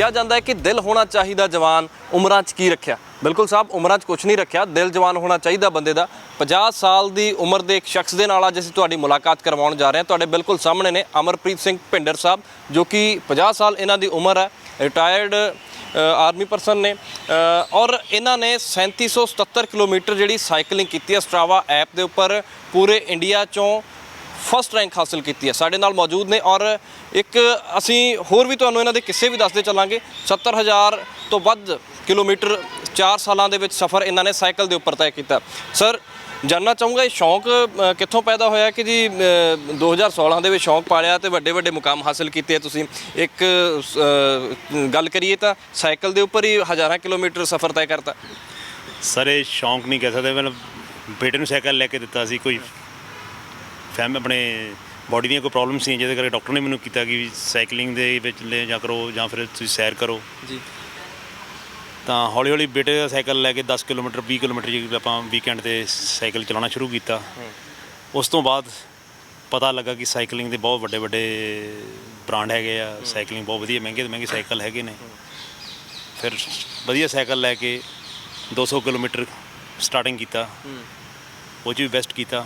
ਕਿਹਾ ਜਾਂਦਾ ਹੈ ਕਿ ਦਿਲ ਹੋਣਾ ਚਾਹੀਦਾ ਜਵਾਨ, ਉਮਰਾਂ 'ਚ ਕੀ ਰੱਖਿਆ। ਬਿਲਕੁਲ ਸਾਹਿਬ, ਉਮਰਾਂ 'ਚ ਕੁਛ ਨਹੀਂ ਰੱਖਿਆ, ਦਿਲ ਜਵਾਨ ਹੋਣਾ ਚਾਹੀਦਾ ਬੰਦੇ ਦਾ। 50 ਸਾਲ ਦੀ ਉਮਰ ਦੇ ਇੱਕ ਸ਼ਖਸ ਦੇ ਨਾਲ ਅੱਜ ਅਸੀਂ ਤੁਹਾਡੀ ਮੁਲਾਕਾਤ ਕਰਵਾਉਣ ਜਾ ਰਹੇ ਹਾਂ। ਤੁਹਾਡੇ ਬਿਲਕੁਲ ਸਾਹਮਣੇ ਨੇ ਅਮਰਪ੍ਰੀਤ ਸਿੰਘ ਭਿੰਡਰ ਸਾਹਿਬ, ਜੋ ਕਿ 50 ਸਾਲ ਇਹਨਾਂ ਦੀ ਉਮਰ ਹੈ, ਰਿਟਾਇਰਡ ਆਰਮੀ ਪਰਸਨ ਨੇ ਔਰ ਇਹਨਾਂ ਨੇ 3777 ਕਿਲੋਮੀਟਰ ਜਿਹੜੀ ਸਾਈਕਲਿੰਗ ਕੀਤੀ ਹੈ ਸਟਰਾਵਾ ਐਪ ਦੇ ਉੱਪਰ, ਪੂਰੇ ਇੰਡੀਆ 'ਚੋਂ ਫਸਟ ਰੈਂਕ ਹਾਸਿਲ ਕੀਤੀ ਹੈ। ਸਾਡੇ ਨਾਲ ਮੌਜੂਦ ਨੇ ਔਰ ਇੱਕ ਅਸੀਂ ਹੋਰ ਵੀ ਤੁਹਾਨੂੰ ਇਹਨਾਂ ਦੇ ਕਿੱਸੇ ਵੀ ਦੱਸਦੇ ਚੱਲਾਂਗੇ। 70,000 ਤੋਂ ਵੱਧ ਕਿਲੋਮੀਟਰ 4 ਸਾਲਾਂ ਦੇ ਵਿੱਚ ਸਫ਼ਰ ਇਹਨਾਂ ਨੇ ਸਾਈਕਲ ਦੇ ਉੱਪਰ ਤੈਅ ਕੀਤਾ। ਸਰ, ਜਾਣਨਾ ਚਾਹੂੰਗਾ ਇਹ ਸ਼ੌਂਕ ਕਿੱਥੋਂ ਪੈਦਾ ਹੋਇਆ ਕਿ ਜੀ 2016 ਦੇ ਵਿੱਚ ਸ਼ੌਂਕ ਪਾਲਿਆ ਤੇ ਵੱਡੇ ਵੱਡੇ ਮੁਕਾਮ ਹਾਸਿਲ ਕੀਤੇ ਤੁਸੀਂ। ਇੱਕ ਗੱਲ ਕਰੀਏ ਤਾਂ ਸਾਈਕਲ ਦੇ ਉੱਪਰ ਹੀ ਹਜ਼ਾਰਾਂ ਕਿਲੋਮੀਟਰ ਸਫ਼ਰ ਤੈਅ ਕਰਤਾ। ਸਰ ਇਹ ਸ਼ੌਂਕ ਨਹੀਂ ਕਹਿ ਸਕਦੇ, ਮਤਲਬ ਬੇਟੇ ਨੂੰ ਸਾਈਕਲ ਲੈ ਕੇ ਦਿੱਤਾ ਸੀ। ਕੋਈ ਆਪਣੇ ਬੋਡੀ ਦੀਆਂ ਕੋਈ ਪ੍ਰੋਬਲਮ ਸੀ, ਜਿਹਦੇ ਕਰਕੇ ਡਾਕਟਰ ਨੇ ਮੈਨੂੰ ਕੀਤਾ ਕਿ ਸਾਈਕਲਿੰਗ ਦੇ ਵਿੱਚ ਲੈ ਜਾ ਕਰੋ ਜਾਂ ਫਿਰ ਤੁਸੀਂ ਸੈਰ ਕਰੋ ਜੀ। ਤਾਂ ਹੌਲੀ ਹੌਲੀ ਬੇਟੇ ਦਾ ਸਾਈਕਲ ਲੈ ਕੇ 10 ਕਿਲੋਮੀਟਰ 20 ਕਿਲੋਮੀਟਰ ਜੀ ਆਪਾਂ ਵੀਕਐਂਡ 'ਤੇ ਸਾਈਕਲ ਚਲਾਉਣਾ ਸ਼ੁਰੂ ਕੀਤਾ। ਉਸ ਤੋਂ ਬਾਅਦ ਪਤਾ ਲੱਗਾ ਕਿ ਸਾਈਕਲਿੰਗ ਦੇ ਬਹੁਤ ਵੱਡੇ ਵੱਡੇ ਬ੍ਰਾਂਡ ਹੈਗੇ ਆ, ਸਾਈਕਲਿੰਗ ਬਹੁਤ ਵਧੀਆ ਮਹਿੰਗੇ ਤੋਂ ਮਹਿੰਗੇ ਸਾਈਕਲ ਹੈਗੇ ਨੇ। ਫਿਰ ਵਧੀਆ ਸਾਈਕਲ ਲੈ ਕੇ 200 ਕਿਲੋਮੀਟਰ ਸਟਾਰਟਿੰਗ ਕੀਤਾ, ਉਹ 'ਚ ਵੀ ਬੈਸਟ ਕੀਤਾ।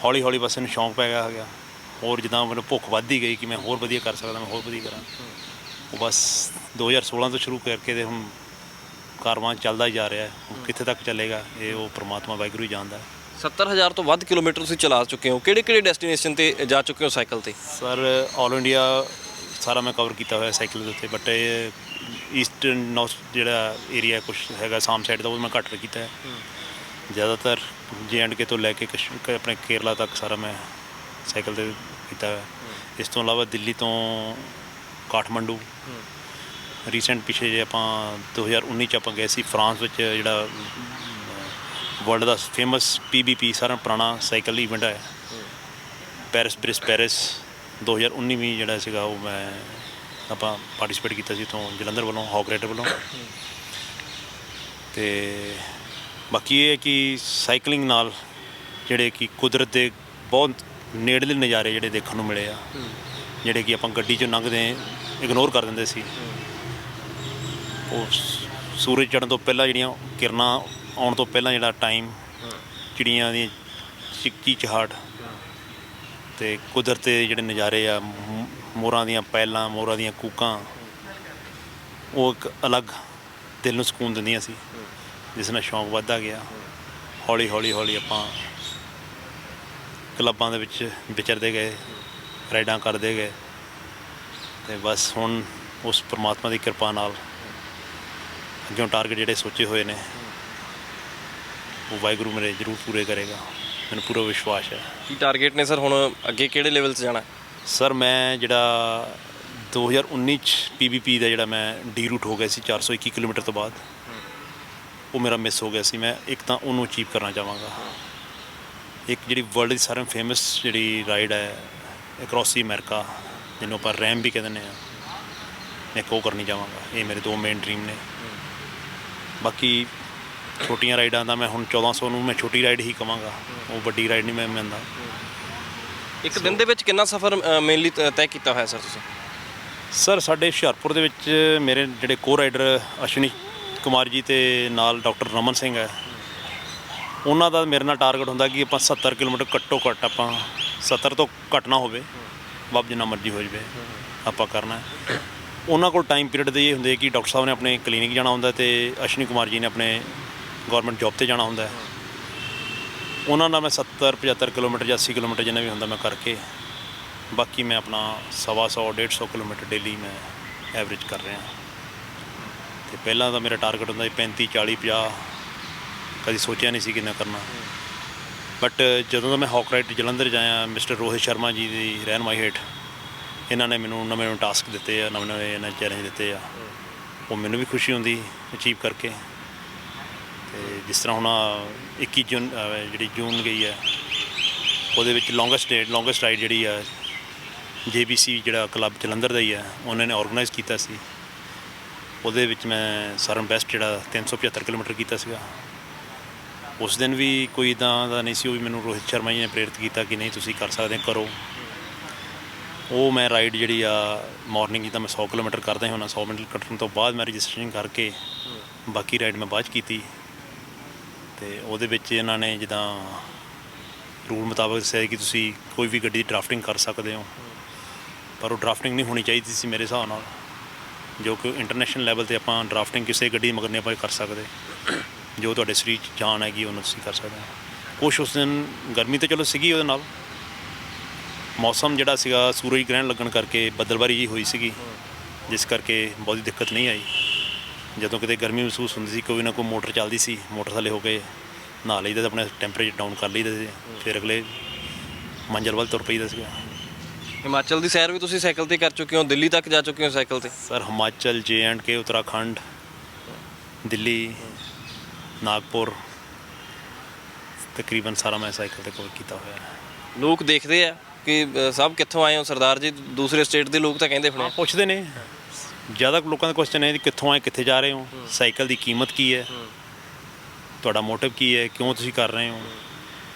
ਹੌਲੀ ਹੌਲੀ ਬਸ ਇਹਨੂੰ ਸ਼ੌਂਕ ਪੈ ਗਿਆ ਹੋਰ, ਜਿੱਦਾਂ ਮੈਨੂੰ ਭੁੱਖ ਵੱਧਦੀ ਗਈ ਕਿ ਮੈਂ ਹੋਰ ਵਧੀਆ ਕਰ ਸਕਦਾ, ਮੈਂ ਹੋਰ ਵਧੀਆ ਕਰਾਂ। ਉਹ ਬਸ 2016 ਤੋਂ ਸ਼ੁਰੂ ਕਰਕੇ ਤੇ ਹੁਣ ਕਾਰਵਾਂ ਚੱਲਦਾ ਹੀ ਜਾ ਰਿਹਾ ਹੈ। ਕਿੱਥੇ ਤੱਕ ਚੱਲੇਗਾ ਇਹ ਉਹ ਪ੍ਰਮਾਤਮਾ ਵਾਹਿਗੁਰੂ ਹੀ ਜਾਣਦਾ। 70,000 ਤੋਂ ਵੱਧ ਕਿਲੋਮੀਟਰ ਤੁਸੀਂ ਚਲਾ ਚੁੱਕੇ ਹੋ, ਕਿਹੜੇ ਕਿਹੜੇ ਡੈਸਟੀਨੇਸ਼ਨ 'ਤੇ ਜਾ ਚੁੱਕੇ ਹੋ ਸਾਈਕਲ 'ਤੇ? ਸਰ ਆਲ ਇੰਡੀਆ ਸਾਰਾ ਮੈਂ ਕਵਰ ਕੀਤਾ ਹੋਇਆ ਸਾਈਕਲ ਦੇ ਉੱਤੇ, ਬਟ ਇਹ ਈਸਟਰਨ ਨੌਰਥ ਜਿਹੜਾ ਏਰੀਆ ਕੁਛ ਹੈਗਾ ਆਸਾਮ ਸਾਈਡ ਦਾ, ਉਹ ਮੈਂ ਘੱਟ ਕੀਤਾ ਹੈ। ਜ਼ਿਆਦਾਤਰ JNK ਤੋਂ ਲੈ ਕੇ ਆਪਣੇ ਕੇਰਲਾ ਤੱਕ ਸਾਰਾ ਮੈਂ ਸਾਈਕਲ 'ਤੇ ਕੀਤਾ ਹੋਇਆ। ਇਸ ਤੋਂ ਇਲਾਵਾ ਦਿੱਲੀ ਤੋਂ ਕਾਠਮੰਡੂ, ਰੀਸੈਂਟ ਪਿੱਛੇ ਜੇ ਆਪਾਂ 2019 'ਚ ਆਪਾਂ ਗਏ ਸੀ ਫਰਾਂਸ ਵਿੱਚ, ਜਿਹੜਾ ਵਰਲਡ ਦਾ ਫੇਮਸ PBP ਸਾਰਾ ਪੁਰਾਣਾ ਸਾਈਕਲ ਈਵੈਂਟ ਹੈ, ਪੈਰਿਸ 2019 ਵੀ ਜਿਹੜਾ ਸੀਗਾ ਉਹ ਮੈਂ ਆਪਾਂ ਪਾਰਟੀਸਪੇਟ ਕੀਤਾ ਸੀ ਇੱਥੋਂ ਜਲੰਧਰ ਵੱਲੋਂ, ਹੌਕ ਰਾਈਡਰ ਵੱਲੋਂ। ਅਤੇ ਬਾਕੀ ਇਹ ਹੈ ਕਿ ਸਾਈਕਲਿੰਗ ਨਾਲ ਜਿਹੜੇ ਕਿ ਕੁਦਰਤ ਦੇ ਬਹੁਤ ਨੇੜਲੇ ਨਜ਼ਾਰੇ ਜਿਹੜੇ ਦੇਖਣ ਨੂੰ ਮਿਲੇ ਆ, ਜਿਹੜੇ ਕਿ ਆਪਾਂ ਗੱਡੀ 'ਚੋਂ ਲੰਘਦੇ ਇਗਨੋਰ ਕਰ ਦਿੰਦੇ ਸੀ। ਉਹ ਸੂਰਜ ਚੜ੍ਹਨ ਤੋਂ ਪਹਿਲਾਂ ਜਿਹੜੀਆਂ ਕਿਰਨਾਂ ਆਉਣ ਤੋਂ ਪਹਿਲਾਂ ਜਿਹੜਾ ਟਾਈਮ, ਚਿੜੀਆਂ ਦੀ ਚੀਕ ਚਿਹਾਟ ਅਤੇ ਕੁਦਰਤ ਦੇ ਜਿਹੜੇ ਨਜ਼ਾਰੇ ਆ, ਮੋਰਾਂ ਦੀਆਂ ਪੈਲਾਂ, ਮੋਰਾਂ ਦੀਆਂ ਕੂਕਾਂ, ਉਹ ਇੱਕ ਅਲੱਗ ਦਿਲ ਨੂੰ ਸਕੂਨ ਦਿੰਦੀਆਂ ਸੀ, ਜਿਸ ਨਾਲ ਸ਼ੌਂਕ ਵੱਧਦਾ ਗਿਆ। ਹੌਲੀ ਹੌਲੀ ਹੌਲੀ ਆਪਾਂ ਕਲੱਬਾਂ ਦੇ ਵਿੱਚ ਵਿਚਰਦੇ ਗਏ, ਰਾਈਡਾਂ ਕਰਦੇ ਗਏ, ਅਤੇ ਬਸ ਹੁਣ ਉਸ ਪਰਮਾਤਮਾ ਦੀ ਕਿਰਪਾ ਨਾਲ ਅੱਗਿਓਂ ਟਾਰਗੇਟ ਜਿਹੜੇ ਸੋਚੇ ਹੋਏ ਨੇ ਉਹ ਵਾਹਿਗੁਰੂ ਮੇਰੇ ਜ਼ਰੂਰ ਪੂਰੇ ਕਰੇਗਾ, ਮੈਨੂੰ ਪੂਰਾ ਵਿਸ਼ਵਾਸ ਹੈ। ਕੀ ਟਾਰਗੇਟ ਨੇ ਸਰ ਹੁਣ ਅੱਗੇ, ਕਿਹੜੇ ਲੈਵਲ 'ਚ ਜਾਣਾ? ਸਰ ਮੈਂ ਜਿਹੜਾ 2019 'ਚ PBP ਦਾ ਜਿਹੜਾ ਮੈਂ ਡੀ ਰੂਟ ਹੋ ਗਿਆ ਸੀ 421 ਕਿਲੋਮੀਟਰ ਤੋਂ ਬਾਅਦ, ਉਹ ਮੇਰਾ ਮਿਸ ਹੋ ਗਿਆ ਸੀ। ਮੈਂ ਇੱਕ ਤਾਂ ਉਹਨੂੰ ਅਚੀਵ ਕਰਨਾ ਚਾਹਾਂਗਾ। ਇੱਕ ਜਿਹੜੀ ਵਰਲਡ ਦੀ ਸਾਰਿਆਂ ਫੇਮਸ ਜਿਹੜੀ ਰਾਈਡ ਹੈ ਅਕਰੋਸ ਦੀ ਅਮਰੀਕਾ, ਜਿਹਨੂੰ ਆਪਾਂ ਰੈਮ ਵੀ ਕਹਿ ਦਿੰਦੇ ਹਾਂ, ਮੈਂ ਉਹ ਕਰਨੀ ਚਾਹਾਂਗਾ। ਇਹ ਮੇਰੇ 2 ਮੇਨ ਡਰੀਮ ਨੇ। ਬਾਕੀ ਛੋਟੀਆਂ ਰਾਈਡਾਂ ਦਾ ਮੈਂ ਹੁਣ 1400 ਨੂੰ ਮੈਂ ਛੋਟੀ ਰਾਈਡ ਹੀ ਕਹਾਂਗਾ, ਉਹ ਵੱਡੀ ਰਾਈਡ ਨਹੀਂ ਮੈਂ ਮੰਨਦਾ। ਇੱਕ ਦਿਨ ਦੇ ਵਿੱਚ ਕਿੰਨਾ ਸਫ਼ਰ ਮੇਨਲੀ ਤੈਅ ਕੀਤਾ ਹੋਇਆ ਸਰ ਤੁਸੀਂ? ਸਰ ਸਾਡੇ ਹੁਸ਼ਿਆਰਪੁਰ ਦੇ ਵਿੱਚ ਮੇਰੇ ਜਿਹੜੇ ਕੋ ਰਾਈਡਰ ਅਸ਼ਵਨੀ ਕੁਮਾਰ ਜੀ ਅਤੇ ਨਾਲ ਡਾਕਟਰ ਰਮਨ ਸਿੰਘ ਹੈ, ਉਹਨਾਂ ਦਾ ਮੇਰੇ ਨਾਲ ਟਾਰਗੇਟ ਹੁੰਦਾ ਕਿ ਆਪਾਂ 70 ਕਿਲੋਮੀਟਰ ਘੱਟੋ ਘੱਟ, ਆਪਾਂ 70 ਤੋਂ ਘੱਟ ਨਾ ਹੋਵੇ, ਬਾਬ ਜਿੰਨਾ ਮਰਜ਼ੀ ਹੋ ਜਾਵੇ ਆਪਾਂ ਕਰਨਾ। ਉਹਨਾਂ ਕੋਲ ਟਾਈਮ ਪੀਰੀਅਡ ਦੇ ਇਹ ਹੁੰਦੇ ਕਿ ਡਾਕਟਰ ਸਾਹਿਬ ਨੇ ਆਪਣੇ ਕਲੀਨਿਕ ਜਾਣਾ ਹੁੰਦਾ ਅਤੇ ਅਸ਼ਵਨੀ ਕੁਮਾਰ ਜੀ ਨੇ ਆਪਣੇ ਗੌਰਮੈਂਟ ਜੋਬ 'ਤੇ ਜਾਣਾ ਹੁੰਦਾ। ਉਹਨਾਂ ਨਾਲ ਮੈਂ 70 75 ਕਿਲੋਮੀਟਰ ਜਾਂ 80 ਕਿਲੋਮੀਟਰ ਜਿੰਨਾ ਵੀ ਹੁੰਦਾ ਮੈਂ ਕਰਕੇ, ਬਾਕੀ ਮੈਂ ਆਪਣਾ 100 150 ਕਿਲੋਮੀਟਰ ਡੇਲੀ ਮੈਂ ਐਵਰੇਜ ਕਰ ਰਿਹਾ। ਅਤੇ ਪਹਿਲਾਂ ਤਾਂ ਮੇਰਾ ਟਾਰਗੇਟ ਹੁੰਦਾ ਸੀ 35 40 50, ਕਦੀ ਸੋਚਿਆ ਨਹੀਂ ਸੀ ਕਿੰਨਾ ਕਰਨਾ। ਬਟ ਜਦੋਂ ਦਾ ਮੈਂ ਹੌਕ ਰਾਈਡ ਜਲੰਧਰ ਜਾਇਆ, ਮਿਸਟਰ ਰੋਹਿਤ ਸ਼ਰਮਾ ਜੀ ਦੀ ਰਹਿਨਮਾਈ ਹੇਠ, ਇਹਨਾਂ ਨੇ ਮੈਨੂੰ ਨਵੇਂ ਟਾਸਕ ਦਿੱਤੇ ਆ, ਨਵੇਂ ਇਹਨਾਂ ਚੈਲੰਜ ਦਿੱਤੇ ਆ, ਉਹ ਮੈਨੂੰ ਵੀ ਖੁਸ਼ੀ ਹੁੰਦੀ ਅਚੀਵ ਕਰਕੇ। ਅਤੇ ਜਿਸ ਤਰ੍ਹਾਂ ਹੁਣ 21 ਜੂਨ ਜਿਹੜੀ ਜੂਨ ਗਈ ਹੈ, ਉਹਦੇ ਵਿੱਚ ਲੌਂਗੈਸਟ ਰਾਈਡ ਜਿਹੜੀ ਆ JBC ਜਿਹੜਾ ਕਲੱਬ ਜਲੰਧਰ ਦਾ ਹੀ ਹੈ, ਉਹਨਾਂ ਨੇ ਔਰਗਨਾਈਜ਼ ਕੀਤਾ ਸੀ। ਉਹਦੇ ਵਿੱਚ ਮੈਂ ਸਾਰਿਆਂ ਬੈਸਟ ਜਿਹੜਾ 375 ਕਿਲੋਮੀਟਰ ਕੀਤਾ ਸੀਗਾ। ਉਸ ਦਿਨ ਵੀ ਕੋਈ ਇੱਦਾਂ ਦਾ ਨਹੀਂ ਸੀ, ਉਹ ਵੀ ਮੈਨੂੰ ਰੋਹਿਤ ਸ਼ਰਮਾ ਜੀ ਨੇ ਪ੍ਰੇਰਿਤ ਕੀਤਾ ਕਿ ਨਹੀਂ ਤੁਸੀਂ ਕਰ ਸਕਦੇ, ਕਰੋ। ਉਹ ਮੈਂ ਰਾਈਡ ਜਿਹੜੀ ਆ ਮਾਰਨਿੰਗ ਜਿੱਦਾਂ ਮੈਂ 100 ਕਿਲੋਮੀਟਰ ਕਰਦਾ ਹੀ ਹੁੰਦਾ, 100 ਮਿੰਟ ਕੱਟਣ ਤੋਂ ਬਾਅਦ ਮੈਂ ਰਜਿਸਟ੍ਰੇਸ਼ਨ ਕਰਕੇ ਬਾਕੀ ਰਾਈਡ ਮੈਂ ਬਾਅਦ 'ਚ ਕੀਤੀ। ਅਤੇ ਉਹਦੇ ਵਿੱਚ ਇਹਨਾਂ ਨੇ ਜਿੱਦਾਂ ਰੂਲ ਮੁਤਾਬਕ ਦੱਸਿਆ ਕਿ ਤੁਸੀਂ ਕੋਈ ਵੀ ਗੱਡੀ ਦੀ ਡਰਾਫਟਿੰਗ ਕਰ ਸਕਦੇ ਹੋ, ਪਰ ਉਹ ਡਰਾਫਟਿੰਗ ਨਹੀਂ ਹੋਣੀ ਚਾਹੀਦੀ ਸੀ ਮੇਰੇ ਹਿਸਾਬ ਨਾਲ, ਜੋ ਕਿ ਇੰਟਰਨੈਸ਼ਨਲ ਲੈਵਲ 'ਤੇ ਆਪਾਂ ਡਰਾਫਟਿੰਗ ਕਿਸੇ ਗੱਡੀ ਦੇ ਮਗਰ ਨਹੀਂ ਆਪਾਂ ਕਰ ਸਕਦੇ, ਜੋ ਤੁਹਾਡੇ ਸਰੀਰ 'ਚ ਜਾਨ ਹੈਗੀ ਉਹਨੂੰ ਤੁਸੀਂ ਕਰ ਸਕਦੇ ਹੋ। ਕੁਛ ਉਸ ਦਿਨ ਗਰਮੀ ਤਾਂ ਚਲੋ ਸੀਗੀ, ਉਹਦੇ ਨਾਲ ਮੌਸਮ ਜਿਹੜਾ ਸੀਗਾ ਸੂਰਜ ਗ੍ਰਹਿਣ ਲੱਗਣ ਕਰਕੇ ਬੱਦਲਬਾਰੀ ਜੀ ਹੋਈ ਸੀਗੀ, ਜਿਸ ਕਰਕੇ ਬਹੁਤੀ ਦਿੱਕਤ ਨਹੀਂ ਆਈ। ਜਦੋਂ ਕਿਤੇ ਗਰਮੀ ਮਹਿਸੂਸ ਹੁੰਦੀ ਸੀ, ਕੋਈ ਨਾ ਕੋਈ ਮੋਟਰ ਚੱਲਦੀ ਸੀ, ਮੋਟਰ ਥੱਲੇ ਹੋ ਕੇ ਨਹਾ ਲਈਦਾ, ਆਪਣੇ ਟੈਂਪਰੇਚਰ ਡਾਊਨ ਕਰ ਲਈਦਾ ਸੀ, ਫਿਰ ਅਗਲੇ ਮੰਜ਼ਿਲ ਵੱਲ ਤੁਰ ਪਈਦਾ ਸੀਗਾ। ਹਿਮਾਚਲ ਦੀ ਸੈਰ ਵੀ ਤੁਸੀਂ ਸਾਈਕਲ ਤੇ ਕਰ ਚੁੱਕੇ ਹੋ, ਦਿੱਲੀ ਤੱਕ ਜਾ ਚੁੱਕੇ ਹੋ ਸਾਈਕਲ ਤੇ? ਸਰ ਹਿਮਾਚਲ, JNK, ਉੱਤਰਾਖੰਡ, ਦਿੱਲੀ, ਨਾਗਪੁਰ, ਤਕਰੀਬਨ ਸਾਰਾ ਮੈਂ ਸਾਈਕਲ ਤੇ ਕਵਰ ਕੀਤਾ ਹੋਇਆ। ਲੋਕ ਦੇਖਦੇ ਆ ਕਿ ਸਭ ਕਿੱਥੋਂ ਆਏ ਹੋ ਸਰਦਾਰ ਜੀ, ਦੂਸਰੇ ਸਟੇਟ ਦੇ ਲੋਕ ਤਾਂ ਕਹਿੰਦੇ ਹਾਂ, ਫਣੇ ਪੁੱਛਦੇ ਨੇ। ਜ਼ਿਆਦਾ ਲੋਕਾਂ ਦਾ ਕੁਐਸਚਨ ਹੈ ਕਿ ਕਿੱਥੋਂ ਆਏ, ਕਿੱਥੇ ਜਾ ਰਹੇ ਹੋ, ਸਾਈਕਲ ਦੀ ਕੀਮਤ ਕੀ ਹੈ, ਤੁਹਾਡਾ ਮੋਟਿਵ ਕੀ ਹੈ, ਕਿਉਂ ਤੁਸੀਂ ਕਰ ਰਹੇ ਹੋ।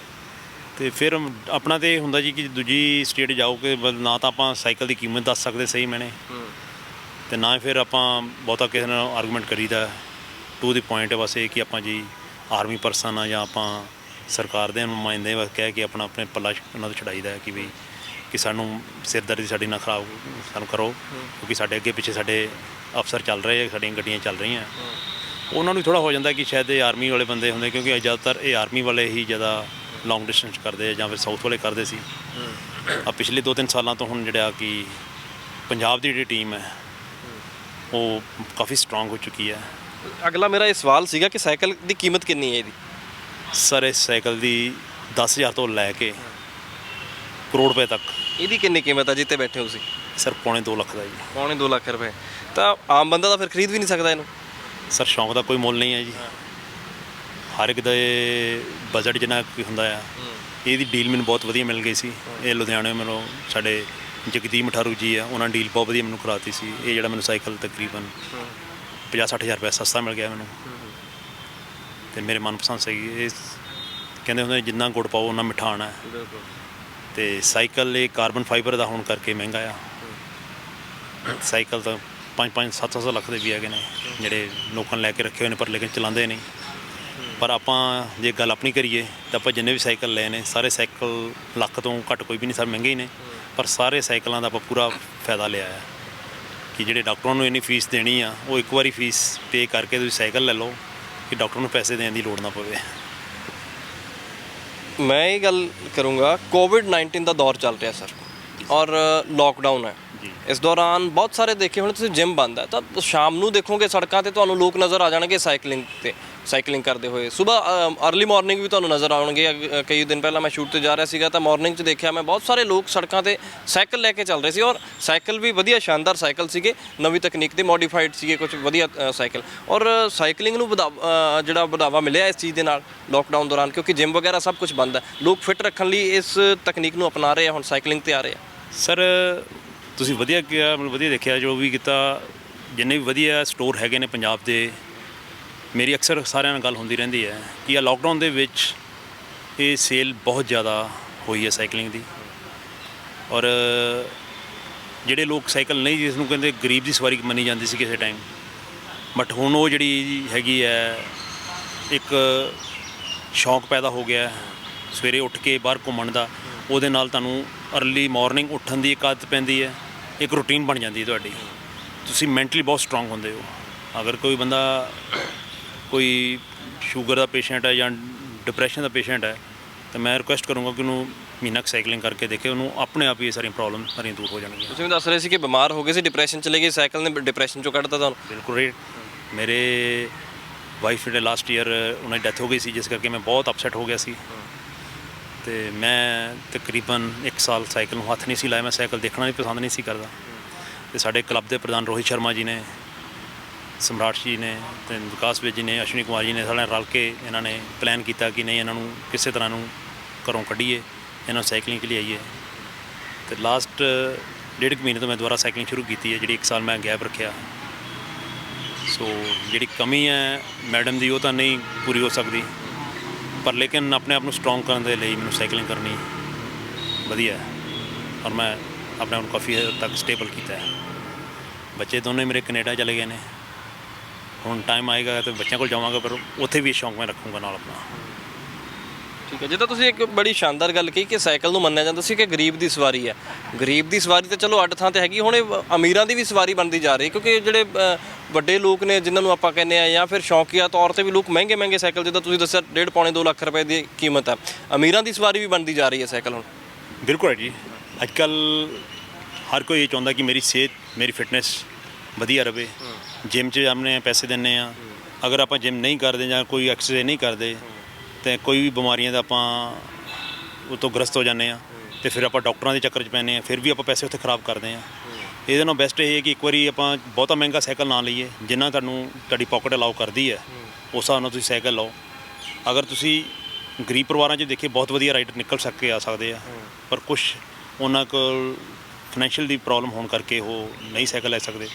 ਅਤੇ ਫਿਰ ਆਪਣਾ ਤਾਂ ਇਹ ਹੁੰਦਾ ਜੀ ਕਿ ਦੂਜੀ ਸਟੇਟ ਜਾਓ ਕਿ ਨਾ ਤਾਂ ਆਪਾਂ ਸਾਈਕਲ ਦੀ ਕੀਮਤ ਦੱਸ ਸਕਦੇ ਸਹੀ ਮੈਨੇ, ਅਤੇ ਨਾ ਫਿਰ ਆਪਾਂ ਬਹੁਤਾ ਕਿਸੇ ਨਾਲ ਆਰਗੂਮੈਂਟ ਕਰੀਦਾ ਟੂ ਦੀ ਪੁਆਇੰਟ। ਬਸ ਇਹ ਕਿ ਆਪਾਂ ਜੀ ਆਰਮੀ ਪਰਸਨ ਆ ਜਾਂ ਆਪਾਂ ਸਰਕਾਰ ਦੇ ਨੁਮਾਇੰਦੇ ਬਸ ਕਹਿ ਕੇ ਆਪਣਾ ਆਪਣੇ ਪੱਲਾ ਉਹਨਾਂ ਤੋਂ ਛਡਾਈਦਾ ਹੈ ਕਿ ਵੀ ਕਿ ਸਾਨੂੰ ਸਿਰਦਰਦੀ ਸਾਡੀ ਨਾ ਖਰਾਬ ਸਾਨੂੰ ਕਰੋ, ਕਿਉਂਕਿ ਸਾਡੇ ਅੱਗੇ ਪਿੱਛੇ ਸਾਡੇ ਅਫਸਰ ਚੱਲ ਰਹੇ ਆ, ਸਾਡੀਆਂ ਗੱਡੀਆਂ ਚੱਲ ਰਹੀਆਂ। ਉਹਨਾਂ ਨੂੰ ਥੋੜ੍ਹਾ ਹੋ ਜਾਂਦਾ ਕਿ ਸ਼ਾਇਦ ਇਹ ਆਰਮੀ ਵਾਲੇ ਬੰਦੇ ਹੁੰਦੇ, ਕਿਉਂਕਿ ਜ਼ਿਆਦਾਤਰ ਇਹ ਆਰਮੀ ਵਾਲੇ ਹੀ ਜ਼ਿਆਦਾ ਲੌਂਗ ਡਿਸਟੈਂਸ ਕਰਦੇ ਆ ਜਾਂ ਫਿਰ ਸਾਊਥ ਵਾਲੇ ਕਰਦੇ ਸੀ। ਆ ਪਿਛਲੇ 2-3 ਸਾਲਾਂ ਤੋਂ ਹੁਣ ਜਿਹੜਾ ਕਿ ਪੰਜਾਬ ਦੀ ਜਿਹੜੀ ਟੀਮ ਹੈ ਉਹ ਕਾਫੀ ਸਟਰੋਂਗ ਹੋ ਚੁੱਕੀ ਹੈ। ਅਗਲਾ ਮੇਰਾ ਇਹ ਸਵਾਲ ਸੀਗਾ ਕਿ ਸਾਈਕਲ ਦੀ ਕੀਮਤ ਕਿੰਨੀ ਹੈ ਇਹਦੀ? ਸਰ ਇਸ ਸਾਈਕਲ ਦੀ 10,000 ਤੋਂ ਲੈ ਕੇ ਕਰੋੜ ਰੁਪਏ ਤੱਕ। ਇਹਦੀ ਕਿੰਨੀ ਕੀਮਤ ਹੈ ਜਿੱਤੇ ਬੈਠੇ ਹੋ ਤੁਸੀਂ? ਸਰ ਪੌਣੇ 2 ਲੱਖ ਦਾ ਜੀ। ਪੌਣੇ 2 ਲੱਖ ਰੁਪਏ ਤਾਂ ਆਮ ਬੰਦਾ ਤਾਂ ਫਿਰ ਖਰੀਦ ਵੀ ਨਹੀਂ ਸਕਦਾ ਇਹਨੂੰ। ਸਰ ਸ਼ੌਂਕ ਦਾ ਕੋਈ ਮੁੱਲ ਨਹੀਂ ਹੈ ਜੀ, ਹਰ ਇੱਕ ਦਾ ਬਜਟ ਜਿੰਨਾ ਕੋਈ ਹੁੰਦਾ ਆ। ਇਹਦੀ ਡੀਲ ਮੈਨੂੰ ਬਹੁਤ ਵਧੀਆ ਮਿਲ ਗਈ ਸੀ। ਇਹ ਲੁਧਿਆਣੇ ਮੈਨੂੰ ਸਾਡੇ ਜਗਦੀਪ ਮਠਾਰੂ ਜੀ ਆ, ਉਹਨਾਂ ਡੀਲ ਬਹੁਤ ਵਧੀਆ ਮੈਨੂੰ ਕਰਾਤੀ ਸੀ। ਇਹ ਜਿਹੜਾ ਮੈਨੂੰ ਸਾਈਕਲ ਤਕਰੀਬਨ 50-60 ਹਜ਼ਾਰ ਰੁਪਏ ਸਸਤਾ ਮਿਲ ਗਿਆ ਮੈਨੂੰ, ਅਤੇ ਮੇਰੇ ਮਨਪਸੰਦ ਸੀਗੀ। ਇਹ ਕਹਿੰਦੇ ਹੁੰਦੇ ਜਿੰਨਾ ਗੁੜ ਪਾਓ ਉਨਾ ਮਿੱਠਾ ਆਉਣਾ ਹੈ। ਅਤੇ ਸਾਈਕਲ ਇਹ ਕਾਰਬਨ ਫਾਈਬਰ ਦਾ ਹੋਣ ਕਰਕੇ ਮਹਿੰਗਾ ਆ। ਸਾਈਕਲ ਤਾਂ 5-700 ਲੱਖ ਦੇ ਵੀ ਹੈਗੇ ਨੇ ਜਿਹੜੇ ਲੋਕਾਂ ਨੇ ਲੈ ਕੇ ਰੱਖੇ ਹੋਏ ਨੇ, ਪਰ ਲੇਕਿਨ ਚਲਾਉਂਦੇ ਨਹੀਂ। ਪਰ ਆਪਾਂ ਜੇ ਗੱਲ ਆਪਣੀ ਕਰੀਏ ਤਾਂ ਆਪਾਂ ਜਿੰਨੇ ਵੀ ਸਾਈਕਲ ਲਏ ਨੇ ਸਾਰੇ ਸਾਈਕਲ ਲੱਖ ਤੋਂ ਘੱਟ ਕੋਈ ਵੀ ਨਹੀਂ, ਸਰ ਮਹਿੰਗੇ ਹੀ ਨੇ, ਪਰ ਸਾਰੇ ਸਾਈਕਲਾਂ ਦਾ ਆਪਾਂ ਪੂਰਾ ਫਾਇਦਾ ਲਿਆ ਹੈ ਕਿ ਜਿਹੜੇ ਡਾਕਟਰਾਂ ਨੂੰ ਇੰਨੀ ਫੀਸ ਦੇਣੀ ਆ ਉਹ ਇੱਕ ਵਾਰੀ ਫੀਸ ਪੇ ਕਰਕੇ ਤੁਸੀਂ ਸਾਈਕਲ ਲੈ ਲਓ ਕਿ ਡਾਕਟਰ ਨੂੰ ਪੈਸੇ ਦੇਣ ਦੀ ਲੋੜ ਨਾ ਪਵੇ। ਮੈਂ ਇਹ ਗੱਲ ਕਰੂੰਗਾ, ਕੋਵਿਡ-19 ਦਾ ਦੌਰ ਚੱਲ ਰਿਹਾ ਸਰ, ਔਰ ਲੋਕਡਾਊਨ ਹੈ। ਇਸ ਦੌਰਾਨ ਬਹੁਤ ਸਾਰੇ ਦੇਖੇ ਹੋਣੇ ਤੁਸੀਂ, ਜਿਮ ਬੰਦ ਹੈ, ਤਾਂ ਸ਼ਾਮ ਨੂੰ ਦੇਖੋਗੇ ਸੜਕਾਂ ਤੇ ਤੁਹਾਨੂੰ ਲੋਕ ਨਜ਼ਰ ਆ ਜਾਣਗੇ ਸਾਈਕਲਿੰਗ ਕਰਦੇ ਹੋਏ। ਸਵੇਰ ਅਰਲੀ ਮਾਰਨਿੰਗ ਵੀ ਤੁਹਾਨੂੰ ਨਜ਼ਰ ਆਉਣਗੇ। ਕਈ ਦਿਨ ਪਹਿਲਾਂ ਮੈਂ ਸ਼ੂਟ ਤੇ ਜਾ ਰਿਹਾ ਸੀਗਾ ਤਾਂ ਮਾਰਨਿੰਗ 'ਚ ਦੇਖਿਆ ਮੈਂ ਬਹੁਤ ਸਾਰੇ ਲੋਕ ਸੜਕਾਂ ਤੇ ਸਾਈਕਲ ਲੈ ਕੇ ਚੱਲ ਰਹੇ ਸੀ, ਔਰ ਸਾਈਕਲ ਵੀ ਵਧੀਆ ਸ਼ਾਨਦਾਰ ਸਾਈਕਲ ਸੀਗੇ, ਨਵੀਂ ਤਕਨੀਕ ਦੇ ਮੋਡੀਫਾਈਡ ਸੀਗੇ ਕੁਝ ਵਧੀਆ ਸਾਈਕਲ। ਔਰ ਸਾਈਕਲਿੰਗ ਨੂੰ ਜਿਹੜਾ ਵਧਾਵਾ ਮਿਲਿਆ ਇਸ ਚੀਜ਼ ਦੇ ਨਾਲ ਲੋਕਡਾਊਨ ਦੌਰਾਨ, ਕਿਉਂਕਿ ਜਿਮ ਵਗੈਰਾ ਸਭ ਕੁਝ ਬੰਦ ਹੈ। ਲੋਕ ਫਿਟ ਰੱਖਣ ਲਈ ਇਸ ਤਕਨੀਕ ਨੂੰ ਅਪਣਾ ਰਹੇ ਆ, ਹੁਣ ਸਾਈਕਲਿੰਗ ਤੇ ਆ ਰਹੇ ਆ। ਸਰ ਤੁਸੀਂ ਵਧੀਆ ਕਿਹਾ, ਮੈਨੂੰ ਵਧੀਆ ਦੇਖਿਆ ਜੋ ਵੀ ਕੀਤਾ। ਜਿੰਨੇ ਵੀ ਵਧੀਆ ਸਟੋਰ ਹੈਗੇ ਨੇ ਪੰਜਾਬ ਦੇ, ਮੇਰੀ ਅਕਸਰ ਸਾਰਿਆਂ ਨਾਲ ਗੱਲ ਹੁੰਦੀ ਰਹਿੰਦੀ ਹੈ ਕਿ ਆ ਲੋਕਡਾਊਨ ਦੇ ਵਿੱਚ ਇਹ ਸੇਲ ਬਹੁਤ ਜ਼ਿਆਦਾ ਹੋਈ ਹੈ ਸਾਈਕਲਿੰਗ ਦੀ। ਔਰ ਜਿਹੜੇ ਲੋਕ ਸਾਈਕਲ ਨਹੀਂ, ਜਿਸ ਨੂੰ ਕਹਿੰਦੇ ਗਰੀਬ ਦੀ ਸਵਾਰੀ ਮੰਨੀ ਜਾਂਦੀ ਸੀ ਕਿਸੇ ਟਾਈਮ, ਬਟ ਹੁਣ ਉਹ ਜਿਹੜੀ ਹੈਗੀ ਹੈ ਇੱਕ ਸ਼ੌਂਕ ਪੈਦਾ ਹੋ ਗਿਆ ਸਵੇਰੇ ਉੱਠ ਕੇ ਬਾਹਰ ਘੁੰਮਣ ਦਾ। ਉਹਦੇ ਨਾਲ ਤੁਹਾਨੂੰ ਅਰਲੀ ਮਾਰਨਿੰਗ ਉੱਠਣ ਦੀ ਇੱਕ ਆਦਤ ਪੈਂਦੀ ਹੈ, ਇੱਕ ਰੂਟੀਨ ਬਣ ਜਾਂਦੀ ਹੈ ਤੁਹਾਡੀ। ਤੁਸੀਂ ਮੈਂਟਲੀ ਬਹੁਤ ਸਟਰੋਂਗ ਹੁੰਦੇ ਹੋ। ਅਗਰ ਕੋਈ ਬੰਦਾ ਕੋਈ ਸ਼ੂਗਰ ਦਾ ਪੇਸ਼ੈਂਟ ਹੈ ਜਾਂ ਡਿਪਰੈਸ਼ਨ ਦਾ ਪੇਸ਼ੈਂਟ ਹੈ ਤਾਂ ਮੈਂ ਰਿਕੁਐਸਟ ਕਰੂੰਗਾ ਕਿ ਉਹਨੂੰ ਮਹੀਨਾ ਕੁ ਸਾਈਕਲਿੰਗ ਕਰਕੇ ਦੇਖੇ, ਉਹਨੂੰ ਆਪਣੇ ਆਪ ਹੀ ਇਹ ਸਾਰੀਆਂ ਪ੍ਰੋਬਲਮ ਸਾਰੀਆਂ ਦੂਰ ਹੋ ਜਾਣਗੀਆਂ। ਤੁਸੀਂ ਦੱਸ ਰਹੇ ਸੀ ਕਿ ਬਿਮਾਰ ਹੋ ਗਏ ਸੀ, ਡਿਪਰੈਸ਼ਨ ਚਲੇ ਗਏ, ਸਾਈਕਲ ਨੇ ਡਿਪਰੈਸ਼ਨ ਚੋਂ ਕੱਢਤਾ ਤੁਹਾਨੂੰ? ਬਿਲਕੁਲ ਰਾਈਟ। ਮੇਰੇ ਵਾਈਫ ਜਿਹੜੇ ਲਾਸਟ ਈਅਰ ਉਹਨਾਂ ਦੀ ਡੈਥ ਹੋ ਗਈ ਸੀ, ਜਿਸ ਕਰਕੇ ਮੈਂ ਬਹੁਤ ਅਪਸੈਟ ਹੋ ਗਿਆ ਸੀ। ਅਤੇ ਮੈਂ ਤਕਰੀਬਨ 1 ਸਾਲ ਸਾਈਕਲ ਨੂੰ ਹੱਥ ਨਹੀਂ ਸੀ ਲਾਇਆ। ਮੈਂ ਸਾਈਕਲ ਦੇਖਣਾ ਵੀ ਪਸੰਦ ਨਹੀਂ ਸੀ ਕਰਦਾ। ਅਤੇ ਸਾਡੇ ਕਲੱਬ ਦੇ ਪ੍ਰਧਾਨ ਰੋਹਿਤ ਸ਼ਰਮਾ ਜੀ ਨੇ, ਸਮਰਾਟ ਜੀ ਨੇ ਅਤੇ ਵਿਕਾਸ ਜੀ ਨੇ, ਅਸ਼ਵਨੀ ਕੁਮਾਰ ਜੀ ਨੇ, ਸਾਰਿਆਂ ਰਲ ਕੇ ਇਹਨਾਂ ਨੇ ਪਲਾਨ ਕੀਤਾ ਕਿ ਨਹੀਂ, ਇਹਨਾਂ ਨੂੰ ਕਿਸੇ ਤਰ੍ਹਾਂ ਨੂੰ ਘਰੋਂ ਕੱਢੀਏ, ਇਹਨਾਂ ਨੂੰ ਸਾਈਕਲਿੰਗ ਕੇ ਲਿਆਈਏ। ਅਤੇ ਲਾਸਟ 1.5 ਮਹੀਨੇ ਤੋਂ ਮੈਂ ਦੁਬਾਰਾ ਸਾਈਕਲਿੰਗ ਸ਼ੁਰੂ ਕੀਤੀ ਹੈ, ਜਿਹੜੀ 1 ਸਾਲ ਮੈਂ ਗੈਪ ਰੱਖਿਆ। ਸੋ ਜਿਹੜੀ ਕਮੀ ਹੈ ਮੈਡਮ ਦੀ ਉਹ ਤਾਂ ਨਹੀਂ ਪੂਰੀ ਹੋ ਸਕਦੀ, ਪਰ ਲੇਕਿਨ ਆਪਣੇ ਆਪ ਨੂੰ ਸਟਰੋਂਗ ਕਰਨ ਦੇ ਲਈ ਮੈਨੂੰ ਸਾਈਕਲਿੰਗ ਕਰਨੀ ਵਧੀਆ ਹੈ। ਔਰ ਮੈਂ ਆਪਣੇ ਆਪ ਨੂੰ ਕਾਫੀ ਹੱਦ ਤੱਕ ਸਟੇਬਲ ਕੀਤਾ ਹੈ। ਬੱਚੇ ਦੋਨੇ ਮੇਰੇ ਕੈਨੇਡਾ ਚਲੇ ਗਏ ਨੇ, ਹੁਣ ਟਾਈਮ ਆਏਗਾ ਤਾਂ ਬੱਚਿਆਂ ਕੋਲ ਜਾਵਾਂਗਾ, ਪਰ ਉੱਥੇ ਵੀ ਸ਼ੌਂਕ ਮੈਂ ਰੱਖੂੰਗਾ ਨਾਲ ਆਪਣਾ। ਠੀਕ ਹੈ, ਜਿੱਦਾਂ ਤੁਸੀਂ ਇੱਕ ਬੜੀ ਸ਼ਾਨਦਾਰ ਗੱਲ ਕਹੀ ਕਿ ਸਾਈਕਲ ਨੂੰ ਮੰਨਿਆ ਜਾਂਦਾ ਸੀ ਕਿ ਗਰੀਬ ਦੀ ਸਵਾਰੀ ਹੈ। ਗਰੀਬ ਦੀ ਸਵਾਰੀ ਤਾਂ ਚਲੋ ਅੱਡ ਥਾਂ ਤੇ ਹੈਗੀ, ਹੁਣ ਇਹ ਅਮੀਰਾਂ ਦੀ ਵੀ ਸਵਾਰੀ ਬਣਦੀ ਜਾ ਰਹੀ, ਕਿਉਂਕਿ ਜਿਹੜੇ ਵੱਡੇ ਲੋਕ ਨੇ ਜਿਨ੍ਹਾਂ ਨੂੰ ਆਪਾਂ ਕਹਿੰਦੇ ਆ, ਜਾਂ ਫਿਰ ਸ਼ੌਕੀਆ ਤੌਰ ਤੇ ਵੀ ਲੋਕ ਮਹਿੰਗੇ ਮਹਿੰਗੇ ਸਾਈਕਲ, ਜਿੱਦਾਂ ਤੁਸੀਂ ਦੱਸਿਆ 1.5 ਪੌਣੇ 2 ਲੱਖ ਰੁਪਏ ਦੀ ਕੀਮਤ ਹੈ, ਅਮੀਰਾਂ ਦੀ ਸਵਾਰੀ ਵੀ ਬਣਦੀ ਜਾ ਰਹੀ ਹੈ ਸਾਈਕਲ ਹੁਣ। ਬਿਲਕੁਲ ਹੈ ਜੀ। ਅੱਜ ਕੱਲ੍ਹ ਹਰ ਕੋਈ ਇਹ ਚਾਹੁੰਦਾ ਕਿ ਮੇਰੀ ਸਿਹਤ, ਮੇਰੀ ਫਿਟਨੈਸ ਵਧੀਆ ਰਵੇ। ਜਿਮ 'ਚ ਆਪਣੇ ਪੈਸੇ ਦਿੰਦੇ ਆ, ਅਗਰ ਆਪਾਂ ਜਿਮ ਨਹੀਂ ਕਰਦੇ ਜਾਂ ਕੋਈ ਐਕਸਰਸਾਈਜ਼ ਨਹੀਂ ਕਰਦੇ ਤਾਂ ਕੋਈ ਵੀ ਬਿਮਾਰੀਆਂ ਦਾ ਆਪਾਂ ਉਹ ਤੋਂ ਗ੍ਰਸਤ ਹੋ ਜਾਂਦੇ ਆ, ਅਤੇ ਫਿਰ ਆਪਾਂ ਡਾਕਟਰਾਂ ਦੇ ਚੱਕਰ 'ਚ ਪੈਂਦੇ ਹਾਂ, ਫਿਰ ਵੀ ਆਪਾਂ ਪੈਸੇ ਉੱਥੇ ਖਰਾਬ ਕਰਦੇ ਹਾਂ। ਇਹਦੇ ਨਾਲੋਂ ਬੈਸਟ ਇਹ ਹੈ ਕਿ ਇੱਕ ਵਾਰੀ ਆਪਾਂ ਬਹੁਤਾ ਮਹਿੰਗਾ ਸਾਈਕਲ ਨਾ ਲਈਏ, ਜਿੰਨਾ ਤੁਹਾਡੀ ਪਾਕਟ ਅਲਾਓ ਕਰਦੀ ਹੈ ਉਸ ਹਿਸਾਬ ਨਾਲ ਤੁਸੀਂ ਸਾਈਕਲ ਲਓ। ਅਗਰ ਤੁਸੀਂ ਗਰੀਬ ਪਰਿਵਾਰਾਂ 'ਚ ਦੇਖੀਏ, ਬਹੁਤ ਵਧੀਆ ਰਾਈਡਰ ਨਿਕਲ ਸਕੇ ਆ ਸਕਦੇ ਆ, ਪਰ ਕੁਛ ਉਹਨਾਂ ਕੋਲ ਫਾਈਨੈਂਸ਼ੀਅਲ ਦੀ ਪ੍ਰੋਬਲਮ ਹੋਣ ਕਰਕੇ ਉਹ ਨਹੀਂ ਸਾਈਕਲ ਲੈ ਸਕਦੇ।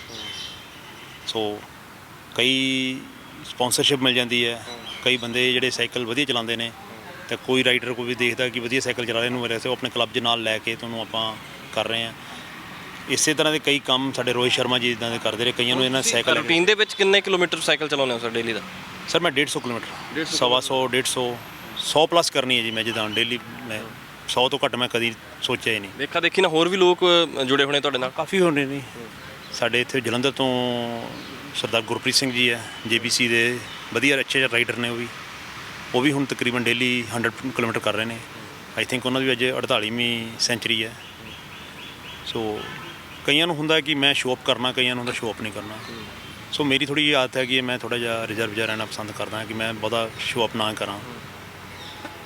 ਸੋ ਕਈ ਸਪੋਂਸਰਸ਼ਿਪ ਮਿਲ ਜਾਂਦੀ ਹੈ, ਕਈ ਬੰਦੇ ਜਿਹੜੇ ਸਾਈਕਲ ਵਧੀਆ ਚਲਾਉਂਦੇ ਨੇ, ਅਤੇ ਕੋਈ ਰਾਈਡਰ ਕੋਈ ਵੀ ਦੇਖਦਾ ਕਿ ਵਧੀਆ ਸਾਈਕਲ ਚਲਾ ਰਹੇ ਨੂੰ ਮੇਰੇ ਉਹ ਆਪਣੇ ਕਲੱਬ 'ਚ ਨਾਲ ਲੈ ਕੇ ਤੁਹਾਨੂੰ ਆਪਾਂ ਕਰ ਰਹੇ ਹਾਂ। ਇਸੇ ਤਰ੍ਹਾਂ ਦੇ ਕਈ ਕੰਮ ਸਾਡੇ ਰੋਹਿਤ ਸ਼ਰਮਾ ਜੀ ਇੱਦਾਂ ਦੇ ਕਰਦੇ ਰਹੇ, ਕਈਆਂ ਨੂੰ ਇਹਨਾਂ ਸਾਈਕਲ। ਰੂਟੀਨ ਦੇ ਵਿੱਚ ਕਿੰਨੇ ਕਿਲੋਮੀਟਰ ਸਾਈਕਲ ਚਲਾਉਂਦੇ ਹੋ ਸਰ ਡੇਲੀ ਦਾ? ਸਰ ਮੈਂ 150 ਕਿਲੋਮੀਟਰ, 125 150 100 ਪਲੱਸ ਕਰਨੀ ਹੈ ਜੀ ਮੈਂ, ਜਿੱਦਾਂ ਡੇਲੀ ਮੈਂ 100 ਤੋਂ ਘੱਟ ਮੈਂ ਕਦੀ ਸੋਚਿਆ ਹੀ ਨਹੀਂ। ਦੇਖਾ ਦੇਖੀ ਨਾ ਹੋਰ ਵੀ ਲੋਕ ਜੁੜੇ ਹੋਣੇ ਤੁਹਾਡੇ ਨਾਲ? ਕਾਫੀ ਹੋਣੇ ਨੇ ਸਾਡੇ ਇੱਥੇ ਜਲੰਧਰ ਤੋਂ ਸਰਦਾਰ ਗੁਰਪ੍ਰੀਤ ਸਿੰਘ ਜੀ ਹੈ, JBC ਦੇ ਵਧੀਆ ਅੱਛੇ ਰਾਈਡਰ ਨੇ, ਉਹ ਵੀ ਹੁਣ ਤਕਰੀਬਨ ਡੇਲੀ 100 ਕਿਲੋਮੀਟਰ ਕਰ ਰਹੇ ਨੇ। ਆਈ ਥਿੰਕ ਉਹਨਾਂ ਦੀ ਅੱਜ 48ਵੀਂ ਸੈਂਚਰੀ ਹੈ। ਸੋ ਕਈਆਂ ਨੂੰ ਹੁੰਦਾ ਕਿ ਮੈਂ ਸ਼ੋਅ ਅਪ ਕਰਨਾ, ਕਈਆਂ ਨੂੰ ਹੁੰਦਾ ਸ਼ੋਅ ਅਪ ਨਹੀਂ ਕਰਨਾ। ਸੋ ਮੇਰੀ ਥੋੜ੍ਹੀ ਜਿਹੀ ਆਦਤ ਹੈ ਕਿ ਮੈਂ ਥੋੜ੍ਹਾ ਜਿਹਾ ਰਿਜ਼ਰਵ ਜਿਹਾ ਰਹਿਣਾ ਪਸੰਦ ਕਰਦਾ ਕਿ ਮੈਂ ਬਹੁਤਾ ਸ਼ੋਅ ਅਪ ਨਾ ਕਰਾਂ।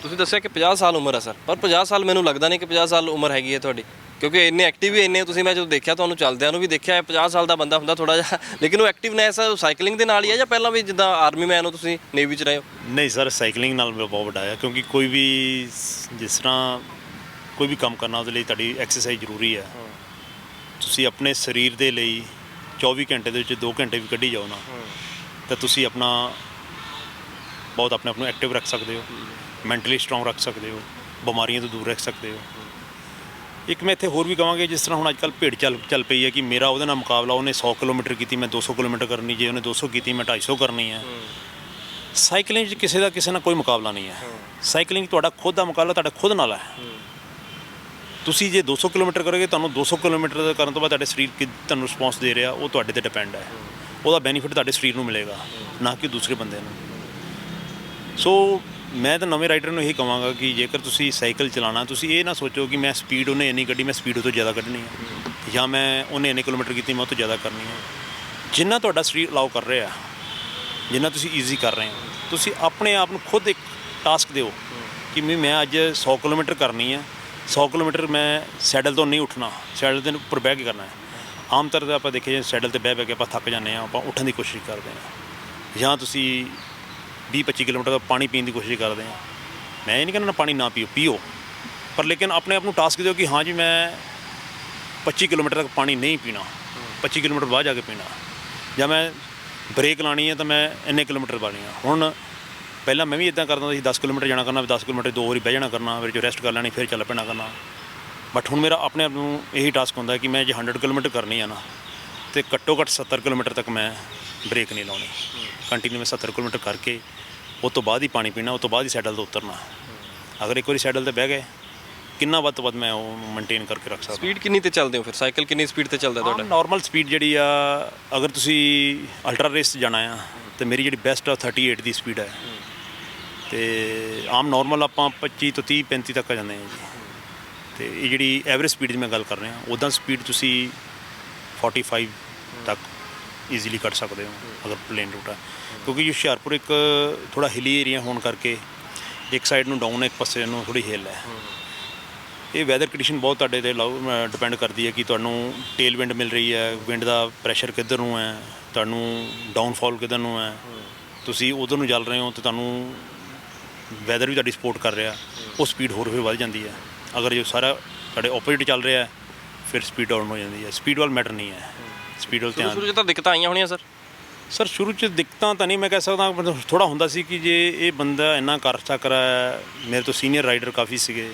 ਤੁਸੀਂ ਦੱਸਿਆ ਕਿ 50 ਸਾਲ ਉਮਰ ਹੈ ਸਰ, ਪਰ 50 ਸਾਲ ਮੈਨੂੰ ਲੱਗਦਾ ਨਹੀਂ ਕਿ 50 ਸਾਲ ਉਮਰ ਹੈਗੀ ਹੈ ਤੁਹਾਡੀ, ਕਿਉਂਕਿ ਇੰਨੇ ਐਕਟਿਵ ਵੀ ਇੰਨੇ ਤੁਸੀਂ, ਮੈਂ ਜਦੋਂ ਦੇਖਿਆ ਤੁਹਾਨੂੰ ਚੱਲਦਿਆਂ ਨੂੰ ਵੀ ਦੇਖਿਆ, 50 ਸਾਲ ਦਾ ਬੰਦਾ ਹੁੰਦਾ ਥੋੜ੍ਹਾ ਜਿਹਾ, ਲੇਕਿਨ ਉਹ ਐਕਟਿਵਨੈਸ ਸਾਈਕਲਿੰਗ ਦੇ ਨਾਲ ਹੀ ਹੈ ਜਾਂ ਪਹਿਲਾਂ ਵੀ ਜਿੱਦਾਂ ਆਰਮੀ ਮੈਨ ਹੋ ਤੁਸੀਂ, ਨੇਵੀ 'ਚ ਰਹੇ ਹੋ? ਨਹੀਂ ਸਰ, ਸਾਈਕਲਿੰਗ ਨਾਲ ਮੇਰਾ ਬਹੁਤ ਵੱਡਾ ਹੈ, ਕਿਉਂਕਿ ਕੋਈ ਵੀ ਜਿਸ ਤਰ੍ਹਾਂ ਕੋਈ ਵੀ ਕੰਮ ਕਰਨਾ ਉਹਦੇ ਲਈ ਤੁਹਾਡੀ ਐਕਸਰਸਾਈਜ਼ ਜ਼ਰੂਰੀ ਹੈ। ਤੁਸੀਂ ਆਪਣੇ ਸਰੀਰ ਦੇ ਲਈ 24 ਘੰਟੇ ਦੇ ਵਿੱਚ 2 ਘੰਟੇ ਵੀ ਕੱਢੀ ਜਾਓ ਨਾ, ਤਾਂ ਤੁਸੀਂ ਆਪਣਾ ਬਹੁਤ ਆਪਣੇ ਆਪ ਨੂੰ ਐਕਟਿਵ ਰੱਖ ਸਕਦੇ ਹੋ, ਮੈਂਟਲੀ ਸਟਰੋਂਗ ਰੱਖ ਸਕਦੇ ਹੋ, ਬਿਮਾਰੀਆਂ ਤੋਂ ਦੂਰ ਰੱਖ ਸਕਦੇ ਹੋ। ਇੱਕ ਮੈਂ ਇੱਥੇ ਹੋਰ ਵੀ ਕਹਾਂਗੇ, ਜਿਸ ਤਰ੍ਹਾਂ ਹੁਣ ਅੱਜ ਕੱਲ੍ਹ ਭੇਡ ਚੱਲ ਪਈ ਹੈ ਕਿ ਮੇਰਾ ਉਹਦੇ ਨਾਲ ਮੁਕਾਬਲਾ, ਉਹਨੇ 100 ਕਿਲੋਮੀਟਰ ਕੀਤੀ, ਮੈਂ 200 ਕਿਲੋਮੀਟਰ ਕਰਨੀ, ਜੇ ਉਹਨੇ 200 ਕੀਤੀ ਮੈਂ 250 ਕਰਨੀ ਹੈ। ਸਾਈਕਲਿੰਗ 'ਚ ਕਿਸੇ ਨਾਲ ਕੋਈ ਮੁਕਾਬਲਾ ਨਹੀਂ ਹੈ। ਸਾਈਕਲਿੰਗ ਤੁਹਾਡਾ ਖੁਦ ਦਾ ਮੁਕਾਬਲਾ ਤੁਹਾਡਾ ਖੁਦ ਨਾਲ ਹੈ। ਤੁਸੀਂ ਜੇ 200 ਕਿਲੋਮੀਟਰ ਕਰੋਗੇ, ਤੁਹਾਨੂੰ 200 ਕਿਲੋਮੀਟਰ ਕਰਨ ਤੋਂ ਬਾਅਦ ਤੁਹਾਡੇ ਸਰੀਰ ਤੁਹਾਨੂੰ ਰਿਸਪੌਂਸ ਦੇ ਰਿਹਾ, ਉਹ ਤੁਹਾਡੇ 'ਤੇ ਡਿਪੈਂਡ ਹੈ। ਉਹਦਾ ਬੈਨੀਫਿਟ ਤੁਹਾਡੇ ਸਰੀਰ ਨੂੰ ਮਿਲੇਗਾ, ਨਾ ਕਿ ਦੂਸਰੇ ਬੰਦੇ ਨੂੰ। ਸੋ ਮੈਂ ਤਾਂ ਨਵੇਂ ਰਾਈਡਰ ਨੂੰ ਇਹੀ ਕਹਾਂਗਾ ਕਿ ਜੇਕਰ ਤੁਸੀਂ ਸਾਈਕਲ ਚਲਾਉਣਾ, ਤੁਸੀਂ ਇਹ ਨਾ ਸੋਚੋ ਕਿ ਮੈਂ ਸਪੀਡ ਉਹਨੇ ਇੰਨੀ ਕੱਢੀ, ਮੈਂ ਸਪੀਡ ਉਹ ਤੋਂ ਜ਼ਿਆਦਾ ਕੱਢਣੀ ਹੈ, ਜਾਂ ਮੈਂ ਉਹਨੇ ਇੰਨੇ ਕਿਲੋਮੀਟਰ ਕੀਤੀ ਮੈਂ ਉਹ ਤੋਂ ਜ਼ਿਆਦਾ ਕਰਨੀ ਹੈ। ਜਿੰਨਾ ਤੁਹਾਡਾ ਸਰੀਰ ਅਲਾਓ ਕਰ ਰਿਹਾ, ਜਿੰਨਾ ਤੁਸੀਂ ਈਜ਼ੀ ਕਰ ਰਹੇ ਹੋ, ਤੁਸੀਂ ਆਪਣੇ ਆਪ ਨੂੰ ਖੁਦ ਇੱਕ ਟਾਸਕ ਦਿਓ ਕਿ ਮੈਂ ਅੱਜ 100 ਕਿਲੋਮੀਟਰ ਕਰਨੀ ਹੈ। 100 ਕਿਲੋਮੀਟਰ ਮੈਂ ਸੈਡਲ ਤੋਂ ਨਹੀਂ ਉੱਠਣਾ, ਸੈਡਲ ਦੇ ਉੱਪਰ ਬਹਿ ਕੇ ਕਰਨਾ ਹੈ। ਆਮ ਤੌਰ 'ਤੇ ਆਪਾਂ ਦੇਖੀਏ ਸੈਡਲ 'ਤੇ ਬਹਿ ਕੇ ਆਪਾਂ ਥੱਕ ਜਾਂਦੇ ਹਾਂ, ਆਪਾਂ ਉੱਠਣ ਦੀ ਕੋਸ਼ਿਸ਼ ਕਰਦੇ ਹਾਂ, ਜਾਂ ਤੁਸੀਂ 20-25 ਕਿਲੋਮੀਟਰ ਦਾ ਪਾਣੀ ਪੀਣ ਦੀ ਕੋਸ਼ਿਸ਼ ਕਰਦੇ ਹਾਂ। ਮੈਂ ਇਹ ਨਹੀਂ ਕਹਿੰਦਾ ਪਾਣੀ ਨਾ ਪੀਓ, ਪਰ ਲੇਕਿਨ ਆਪਣੇ ਆਪ ਨੂੰ ਟਾਸਕ ਦਿਓ ਕਿ ਹਾਂ ਜੀ ਮੈਂ 25 ਕਿਲੋਮੀਟਰ ਤੱਕ ਪਾਣੀ ਨਹੀਂ ਪੀਣਾ, 25 ਕਿਲੋਮੀਟਰ ਬਾਅਦ ਜਾ ਕੇ ਪੀਣਾ, ਜਾਂ ਮੈਂ ਬ੍ਰੇਕ ਲਾਣੀ ਹੈ ਤਾਂ ਮੈਂ ਇੰਨੇ ਕਿਲੋਮੀਟਰ ਪਾਣੀ ਆ। ਹੁਣ ਪਹਿਲਾਂ ਮੈਂ ਵੀ ਇੱਦਾਂ ਕਰਦਾ ਸੀ, 10 ਕਿਲੋਮੀਟਰ ਜਾਣਾ ਕਰਨਾ, 10 ਕਿਲੋਮੀਟਰ 2 ਵਾਰੀ ਬਹਿ ਜਾਣਾ ਕਰਨਾ, ਫਿਰ ਜੋ ਰੈਸਟ ਕਰ ਲੈਣੀ, ਫਿਰ ਚੱਲ ਪੈਣਾ ਕਰਨਾ। ਬਟ ਹੁਣ ਮੇਰਾ ਆਪਣੇ ਆਪ ਨੂੰ ਇਹੀ ਟਾਸਕ ਹੁੰਦਾ ਕਿ ਮੈਂ ਜੇ 100 ਕਿਲੋਮੀਟਰ ਕਰਨੀ ਆ ਨਾ, ਤਾਂ ਘੱਟੋ ਘੱਟ 70 ਕਿਲੋਮੀਟਰ ਤੱਕ ਮੈਂ ਬ੍ਰੇਕ ਨਹੀਂ ਲਾਉਣੀ। ਕੰਟੀਨਿਊ ਮੈਂ 70 ਕਿਲੋਮੀਟਰ ਕਰਕੇ ਉਸ ਤੋਂ ਬਾਅਦ ਹੀ ਪਾਣੀ ਪੀਣਾ, ਉਸ ਤੋਂ ਬਾਅਦ ਹੀ ਸੈਡਲ ਤੋਂ ਉਤਰਨਾ। ਅਗਰ ਇੱਕ ਵਾਰੀ ਸੈਡਲ 'ਤੇ ਬਹਿ ਗਏ, ਕਿੰਨਾ ਵੱਧ ਤੋਂ ਵੱਧ ਮੈਂ ਉਹ ਮੇਨਟੇਨ ਕਰਕੇ ਰੱਖ ਸਕਦਾ। ਸਪੀਡ ਕਿੰਨੀ 'ਤੇ ਚੱਲਦੇ ਹੋ ਫਿਰ? ਸਾਈਕਲ ਕਿੰਨੀ ਸਪੀਡ 'ਤੇ ਚੱਲਦਾ ਤੁਹਾਡਾ? ਨਾਰਮਲ ਸਪੀਡ ਜਿਹੜੀ ਆ, ਅਗਰ ਤੁਸੀਂ ਅਲਟਰਾ ਰੇਸ 'ਚ ਜਾਣਾ ਆ ਤਾਂ ਮੇਰੀ ਜਿਹੜੀ ਬੈਸਟ ਆ 38 ਦੀ ਸਪੀਡ ਹੈ, ਅਤੇ ਆਮ ਨੋਰਮਲ ਆਪਾਂ 25 ਤੋਂ 30-35 ਤੱਕ ਆ ਜਾਂਦੇ ਹਾਂ ਜੀ। ਅਤੇ ਇਹ ਜਿਹੜੀ ਐਵਰੇਜ ਸਪੀਡ ਦੀ ਮੈਂ ਗੱਲ ਕਰ ਰਿਹਾ, ਉੱਦਾਂ ਸਪੀਡ ਤੁਸੀਂ 45 ਤੱਕ ਈਜ਼ੀਲੀ ਕੱਢ ਸਕਦੇ ਹੋ ਅਗਰ ਪਲੇਨ ਰੂਟ ਹੈ, ਕਿਉਂਕਿ ਹੁਸ਼ਿਆਰਪੁਰ ਇੱਕ ਥੋੜ੍ਹਾ ਹਿਲੀ ਏਰੀਆ ਹੋਣ ਕਰਕੇ ਇੱਕ ਸਾਈਡ ਨੂੰ ਡਾਊਨ ਹੈ, ਇੱਕ ਪਾਸੇ ਨੂੰ ਥੋੜ੍ਹੀ ਹਿੱਲ ਹੈ। ਇਹ ਵੈਦਰ ਕੰਡੀਸ਼ਨ ਬਹੁਤ ਤੁਹਾਡੇ 'ਤੇ ਡਿਪੈਂਡ ਕਰਦੀ ਹੈ ਕਿ ਤੁਹਾਨੂੰ ਟੇਲ ਵਿੰਡ ਮਿਲ ਰਹੀ ਹੈ, ਵਿੰਡ ਦਾ ਪ੍ਰੈਸ਼ਰ ਕਿੱਧਰ ਨੂੰ ਹੈ, ਤੁਹਾਨੂੰ ਡਾਊਨਫਾਲ ਕਿੱਧਰ ਨੂੰ ਹੈ, ਤੁਸੀਂ ਉਧਰ ਨੂੰ ਚੱਲ ਰਹੇ ਹੋ ਤਾਂ ਤੁਹਾਨੂੰ ਵੈਦਰ ਵੀ ਤੁਹਾਡੀ ਸਪੋਰਟ ਕਰ ਰਿਹਾ, ਉਹ ਸਪੀਡ ਹੋਰ ਫਿਰ ਵੱਧ ਜਾਂਦੀ ਹੈ। ਅਗਰ ਜੋ ਸਾਰਾ ਤੁਹਾਡੇ ਓਪੋਜਿਟ ਚੱਲ ਰਿਹਾ, ਫਿਰ ਸਪੀਡ ਡਾਊਨ ਹੋ ਜਾਂਦੀ ਹੈ। ਸਪੀਡ ਵੱਲ ਮੈਟਰ ਨਹੀਂ ਹੈ, ਸਪੀਡ ਵੱਲ ਧਿਆਨ। ਸ਼ੁਰੂ 'ਚ ਤਾਂ ਦਿੱਕਤਾਂ ਆਈਆਂ ਹੋਣੀਆਂ ਸਰ? ਸਰ ਸ਼ੁਰੂ 'ਚ ਦਿੱਕਤਾਂ ਤਾਂ ਨਹੀਂ ਮੈਂ ਕਹਿ ਸਕਦਾ, ਥੋੜ੍ਹਾ ਹੁੰਦਾ ਸੀ ਕਿ ਜੇ ਇਹ ਬੰਦਾ ਇੰਨਾ ਕਰ ਸਕ ਰਿਹਾ, ਮੇਰੇ ਤੋਂ ਸੀਨੀਅਰ ਰਾਈਡਰ ਕਾਫੀ ਸੀਗੇ,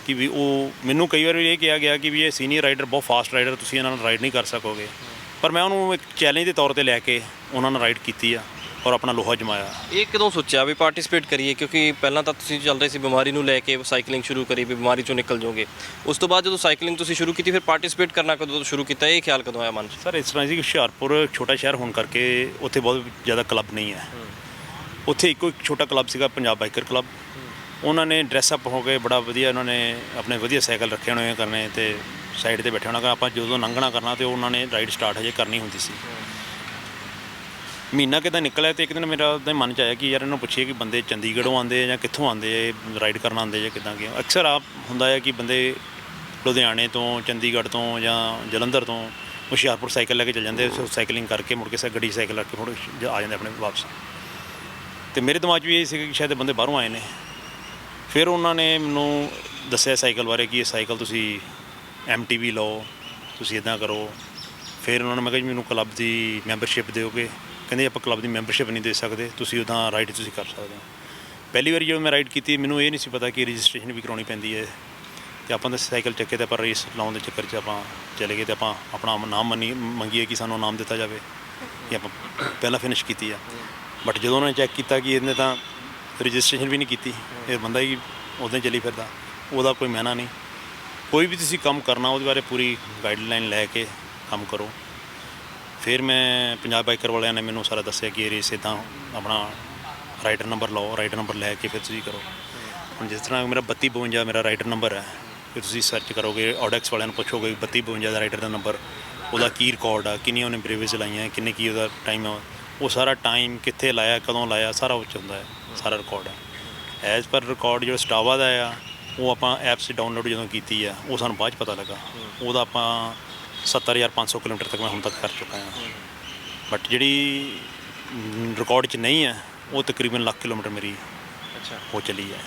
ਕਿ ਵੀ ਉਹ ਮੈਨੂੰ ਕਈ ਵਾਰ ਵੀ ਇਹ ਕਿਹਾ ਗਿਆ ਕਿ ਵੀ ਇਹ ਸੀਨੀਅਰ ਰਾਈਡਰ ਬਹੁਤ ਫਾਸਟ ਰਾਈਡਰ, ਤੁਸੀਂ ਇਹਨਾਂ ਨਾਲ ਰਾਈਡ ਨਹੀਂ ਕਰ ਸਕੋਗੇ, ਪਰ ਮੈਂ ਉਹਨੂੰ ਇੱਕ ਚੈਲੰਜ ਦੇ ਤੌਰ ਤੇ ਲੈ ਕੇ ਉਹਨਾਂ ਨਾਲ ਰਾਈਡ ਕੀਤੀ ਆ ਔਰ ਆਪਣਾ ਲੋਹਾ ਜਮਾਇਆ। ਇਹ ਕਦੋਂ ਸੋਚਿਆ ਵੀ ਪਾਰਟਿਸਿਪੇਟ ਕਰੀਏ, ਕਿਉਂਕਿ ਪਹਿਲਾਂ ਤਾਂ ਤੁਸੀਂ ਚੱਲ ਰਹੇ ਸੀ ਬਿਮਾਰੀ ਨੂੰ ਲੈ ਕੇ, ਸਾਈਕਲਿੰਗ ਸ਼ੁਰੂ ਕਰੀ ਵੀ ਬਿਮਾਰੀ ਚੋਂ ਨਿਕਲ ਜਾਓਗੇ, ਉਸ ਤੋਂ ਬਾਅਦ ਜਦੋਂ ਸਾਈਕਲਿੰਗ ਤੁਸੀਂ ਸ਼ੁਰੂ ਕੀਤੀ ਫਿਰ ਪਾਰਟਿਸਿਪੇਟ ਕਰਨਾ ਕਦੋਂ ਸ਼ੁਰੂ ਕੀਤਾ, ਇਹ ਖਿਆਲ ਕਦੋਂ ਆਇਆ ਮਨ 'ਚ? ਸਰ ਇਸ ਤਰ੍ਹਾਂ ਸੀ ਕਿ ਹੁਸ਼ਿਆਰਪੁਰ ਛੋਟਾ ਸ਼ਹਿਰ ਹੋਣ ਕਰਕੇ ਉੱਥੇ ਬਹੁਤ ਜ਼ਿਆਦਾ ਕਲੱਬ ਨਹੀਂ ਹੈ। ਉੱਥੇ ਇੱਕੋ ਇੱਕ ਛੋਟਾ ਕਲੱਬ ਸੀਗਾ, ਪੰਜਾਬ ਬਾਈਕਰ ਕਲੱਬ। ਉਹਨਾਂ ਨੇ ਡਰੈਸ ਅਪ ਹੋ ਕੇ ਬੜਾ ਵਧੀਆ, ਉਹਨਾਂ ਨੇ ਆਪਣੇ ਵਧੀਆ ਸਾਈਕਲ ਰੱਖੇ ਹੋਣੇ ਕਰਨੇ ਤੇ ਸਾਈਡ ਤੇ ਬੈਠੇ ਹੋਣਾ, ਆਪਾਂ ਜਦੋਂ ਲੰਘਣਾ ਕਰਨਾ ਤੇ ਉਹਨਾਂ ਨੇ ਰਾਈਡ ਸਟਾਰਟ ਹਜੇ ਕਰਨੀ ਹੁੰਦੀ ਸੀ। ਮਹੀਨਾ ਕਿੱਦਾਂ ਨਿਕਲਿਆ ਤੇ ਇੱਕ ਦਿਨ ਮੇਰਾ ਉਹਦੇ ਮਨ 'ਚ ਆਇਆ ਕਿ ਯਾਰ ਇਹਨੂੰ ਪੁੱਛੀਏ ਕਿ ਬੰਦੇ ਚੰਡੀਗੜ੍ਹੋਂ ਆਉਂਦੇ ਆ ਜਾਂ ਕਿੱਥੋਂ ਆਉਂਦੇ ਆ ਰਾਈਡ ਕਰਨ ਆਉਂਦੇ ਜਾਂ ਕਿੱਦਾਂ ਕਿ ਅਕਸਰ ਆਪ ਹੁੰਦਾ ਹੈ ਕਿ ਬੰਦੇ ਲੁਧਿਆਣੇ ਤੋਂ, ਚੰਡੀਗੜ੍ਹ ਤੋਂ ਜਾਂ ਜਲੰਧਰ ਤੋਂ ਹੁਸ਼ਿਆਰਪੁਰ ਸਾਈਕਲ ਲੈ ਕੇ ਚੱਲ ਜਾਂਦੇ, ਸਾਈਕਲਿੰਗ ਕਰਕੇ ਮੁੜ ਕੇ ਗੱਡੀ ਸਾਈਕਲ ਰੱਖ ਕੇ ਮੁੜ ਆ ਜਾਂਦੇ ਆਪਣੇ ਵਾਪਸ। ਤੇ ਮੇਰੇ ਦਿਮਾਗ 'ਚ ਵੀ ਇਹ ਸੀ ਕਿ ਸ਼ਾਇਦ ਬੰਦੇ ਬਾਹਰੋਂ ਆਏ ਨੇ। ਫਿਰ ਉਹਨਾਂ ਨੇ ਮੈਨੂੰ ਦੱਸਿਆ ਸਾਈਕਲ ਬਾਰੇ ਕਿ ਇਹ ਸਾਈਕਲ ਤੁਸੀਂ MTV ਲਓ, ਤੁਸੀਂ ਇੱਦਾਂ ਕਰੋ। ਫਿਰ ਉਹਨਾਂ ਨੇ ਮੈਂ ਕਿਹਾ ਜੀ ਮੈਨੂੰ ਕਲੱਬ ਦੀ ਮੈਂਬਰਸ਼ਿਪ ਦਿਓਗੇ? ਕਹਿੰਦੇ ਆਪਾਂ ਕਲੱਬ ਦੀ ਮੈਂਬਰਸ਼ਿਪ ਨਹੀਂ ਦੇ ਸਕਦੇ, ਤੁਸੀਂ ਉੱਦਾਂ ਰਾਈਡ ਤੁਸੀਂ ਕਰ ਸਕਦੇ ਹੋ। ਪਹਿਲੀ ਵਾਰੀ ਜਦੋਂ ਮੈਂ ਰਾਈਡ ਕੀਤੀ ਮੈਨੂੰ ਇਹ ਨਹੀਂ ਸੀ ਪਤਾ ਕਿ ਰਜਿਸਟ੍ਰੇਸ਼ਨ ਵੀ ਕਰਾਉਣੀ ਪੈਂਦੀ ਹੈ, ਅਤੇ ਆਪਾਂ ਤਾਂ ਸਾਈਕਲ ਚੱਕੇ ਤੇ ਆਪਾਂ ਰੇਸ ਲਾਉਣ ਦੇ ਚੱਕਰ 'ਚ ਆਪਾਂ ਚਲੇ ਗਏ ਅਤੇ ਆਪਾਂ ਆਪਣਾ ਨਾਮ ਮੰਗੀਏ ਕਿ ਸਾਨੂੰ ਨਾਮ ਦਿੱਤਾ ਜਾਵੇ, ਕਿ ਆਪਾਂ ਪਹਿਲਾਂ ਫਿਨਿਸ਼ ਕੀਤੀ ਆ। ਬਟ ਜਦੋਂ ਉਹਨਾਂ ਨੇ ਚੈੱਕ ਕੀਤਾ ਕਿ ਇਹਨੇ ਤਾਂ ਰਜਿਸਟ੍ਰੇਸ਼ਨ ਵੀ ਨਹੀਂ ਕੀਤੀ, ਇਹ ਬੰਦਾ ਹੀ ਉੱਦਾਂ ਹੀ ਚੱਲੀ ਫਿਰਦਾ, ਉਹਦਾ ਕੋਈ ਮਾਇਨਾ ਨਹੀਂ। ਕੋਈ ਵੀ ਤੁਸੀਂ ਕੰਮ ਕਰਨਾ ਉਹਦੇ ਬਾਰੇ ਪੂਰੀ ਗਾਈਡਲਾਈਨ ਲੈ ਕੇ ਕੰਮ ਕਰੋ। ਫਿਰ ਮੈਂ ਪੰਜਾਬ ਬਾਈਕਰ ਵਾਲਿਆਂ ਨੇ ਮੈਨੂੰ ਸਾਰਾ ਦੱਸਿਆ ਕਿ ਇਹ ਰੇਸ ਇੱਦਾਂ ਆਪਣਾ ਰਾਈਡਰ ਨੰਬਰ ਲਓ, ਰਾਈਡਰ ਨੰਬਰ ਲੈ ਕੇ ਫਿਰ ਤੁਸੀਂ ਕਰੋ। ਹੁਣ ਜਿਸ ਤਰ੍ਹਾਂ ਮੇਰਾ 3252 ਮੇਰਾ ਰਾਈਡਰ ਨੰਬਰ ਹੈ, ਕਿ ਤੁਸੀਂ ਸਰਚ ਕਰੋਗੇ ਔਡੈਕਸ ਵਾਲਿਆਂ ਨੂੰ ਪੁੱਛੋਗੇ 3252 ਦਾ ਰਾਈਡਰ ਦਾ ਨੰਬਰ, ਉਹਦਾ ਕੀ ਰਿਕਾਰਡ ਆ, ਕਿੰਨੀਆਂ ਉਹਨੇ ਬ੍ਰੇਵੇਜ ਲਾਈਆਂ, ਕਿੰਨੇ ਕੀ ਉਹਦਾ ਟਾਈਮ ਆ, ਉਹ ਸਾਰਾ ਟਾਈਮ ਕਿੱਥੇ ਲਾਇਆ, ਕਦੋਂ ਲਾਇਆ, ਸਾਰਾ ਉਹ 'ਚ ਹੁੰਦਾ ਹੈ, ਸਾਰਾ ਰਿਕਾਰਡ ਹੈ। ਐਜ਼ ਪਰ ਰਿਕਾਰਡ ਜਿਹੜਾ ਸਟਾਵਾ ਦਾ ਆ ਉਹ ਆਪਾਂ ਐਪਸ ਡਾਊਨਲੋਡ ਜਦੋਂ ਕੀਤੀ ਆ ਉਹ ਸਾਨੂੰ ਬਾਅਦ 'ਚ ਪਤਾ ਲੱਗਾ, ਉਹਦਾ ਆਪਾਂ 70,500 ਕਿਲੋਮੀਟਰ ਤੱਕ ਮੈਂ ਹੁਣ ਤੱਕ ਕਰ ਚੁੱਕਾ ਹਾਂ। ਬਟ ਜਿਹੜੀ ਰਿਕਾਰਡ 'ਚ ਨਹੀਂ ਹੈ ਉਹ ਤਕਰੀਬਨ ਲੱਖ ਕਿਲੋਮੀਟਰ ਮੇਰੀ ਹੋ ਚੱਲੀ ਹੈ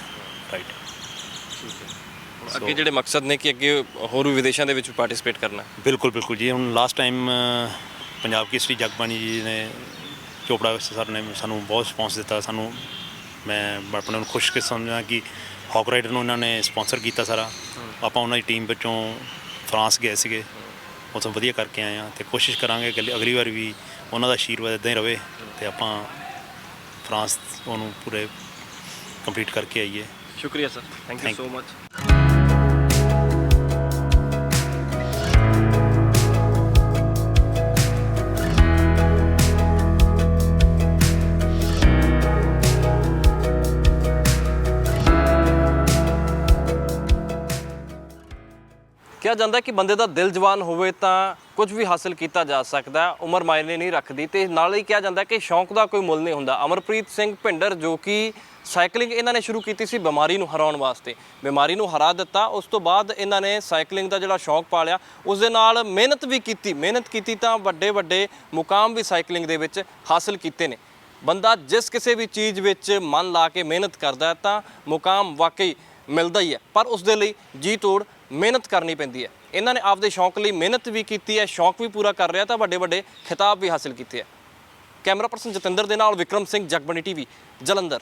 ਰਾਈਟ। ਅੱਗੇ ਜਿਹੜੇ ਮਕਸਦ ਨੇ ਕਿ ਅੱਗੇ ਹੋਰ ਵੀ ਵਿਦੇਸ਼ਾਂ ਦੇ ਵਿੱਚ ਪਾਰਟਿਸਿਪੇਟ ਕਰਨਾ? ਬਿਲਕੁਲ ਬਿਲਕੁਲ ਜੀ। ਹੁਣ ਲਾਸਟ ਟਾਈਮ ਪੰਜਾਬ ਕੇਸਰੀ ਜਗਬਾਣੀ ਜੀ ਨੇ, ਚੋਪੜਾ ਸਰ ਨੇ ਸਾਨੂੰ ਬਹੁਤ ਰਿਸਪੌਂਸ ਦਿੱਤਾ। ਸਾਨੂੰ ਮੈਂ ਆਪਣੇ ਨੂੰ ਖੁਸ਼ ਸਮਝਦਾ ਕਿ ਹੌਕ ਰਾਈਡਰ ਨੂੰ ਇਹਨਾਂ ਨੇ ਸਪੋਂਸਰ ਕੀਤਾ ਸਾਰਾ। ਆਪਾਂ ਉਹਨਾਂ ਦੀ ਟੀਮ ਵਿੱਚੋਂ ਫਰਾਂਸ ਗਏ ਸੀਗੇ, ਉੱਥੋਂ ਵਧੀਆ ਕਰਕੇ ਆਏ ਹਾਂ ਅਤੇ ਕੋਸ਼ਿਸ਼ ਕਰਾਂਗੇ ਕਿ ਅਗਲੀ ਵਾਰ ਵੀ ਉਹਨਾਂ ਦਾ ਆਸ਼ੀਰਵਾਦ ਇੱਦਾਂ ਹੀ ਰਹੇ ਅਤੇ ਆਪਾਂ ਫਰਾਂਸ ਉਹਨੂੰ ਪੂਰੇ ਕੰਪਲੀਟ ਕਰਕੇ ਆਈਏ। ਸ਼ੁਕਰੀਆ sir, thank you so much. ਕਿਹਾ ਜਾਂਦਾ ਕਿ ਬੰਦੇ ਦਾ ਦਿਲ ਜਵਾਨ ਹੋਵੇ ਤਾਂ ਕੁਝ ਵੀ ਹਾਸਿਲ ਕੀਤਾ ਜਾ ਸਕਦਾ, ਉਮਰ ਮਾਇਨੇ ਨਹੀਂ ਰੱਖਦੀ। ਤੇ ਨਾਲ ਹੀ ਕਿਹਾ ਜਾਂਦਾ ਕਿ ਸ਼ੌਂਕ ਦਾ ਕੋਈ ਮੁੱਲ ਨਹੀਂ ਹੁੰਦਾ। ਅਮਰਪ੍ਰੀਤ ਸਿੰਘ ਭਿੰਡਰ ਜੋ ਕਿ ਸਾਈਕਲਿੰਗ ਇਹਨਾਂ ਨੇ ਸ਼ੁਰੂ ਕੀਤੀ ਸੀ ਬਿਮਾਰੀ ਨੂੰ ਹਰਾਉਣ ਵਾਸਤੇ, ਬਿਮਾਰੀ ਨੂੰ ਹਰਾ ਦਿੱਤਾ। ਉਸ ਤੋਂ ਬਾਅਦ ਇਹਨਾਂ ਨੇ ਸਾਈਕਲਿੰਗ ਦਾ ਜਿਹੜਾ ਸ਼ੌਂਕ ਪਾਲਿਆ, ਉਸ ਦੇ ਨਾਲ ਮਿਹਨਤ ਵੀ ਕੀਤੀ। ਮਿਹਨਤ ਕੀਤੀ ਤਾਂ ਵੱਡੇ ਵੱਡੇ ਮੁਕਾਮ ਵੀ ਸਾਈਕਲਿੰਗ ਦੇ ਵਿੱਚ ਹਾਸਿਲ ਕੀਤੇ ਨੇ। ਬੰਦਾ ਜਿਸ ਕਿਸੇ ਵੀ ਚੀਜ਼ ਵਿੱਚ ਮਨ ਲਾ ਕੇ ਮਿਹਨਤ ਕਰਦਾ ਤਾਂ ਮੁਕਾਮ ਵਾਕਈ ਮਿਲਦਾ ਹੀ ਹੈ, ਪਰ ਉਸ ਦੇ ਲਈ ਜੀ ਤੋੜ ਮਿਹਨਤ ਕਰਨੀ ਪੈਂਦੀ ਹੈ। ਇਹਨਾਂ ਨੇ ਆਪਦੇ ਸ਼ੌਂਕ ਲਈ ਮਿਹਨਤ ਵੀ ਕੀਤੀ ਹੈ, ਸ਼ੌਂਕ ਵੀ ਪੂਰਾ ਕਰ ਰਿਹਾ ਤਾਂ ਵੱਡੇ ਵੱਡੇ ਖਿਤਾਬ ਵੀ ਹਾਸਿਲ ਕੀਤੇ ਹੈ। ਕੈਮਰਾ ਪਰਸਨ ਜਤਿੰਦਰ ਦੇ ਨਾਲ ਵਿਕਰਮ ਸਿੰਘ, ਜਗਬਾਣੀ TV, ਜਲੰਧਰ।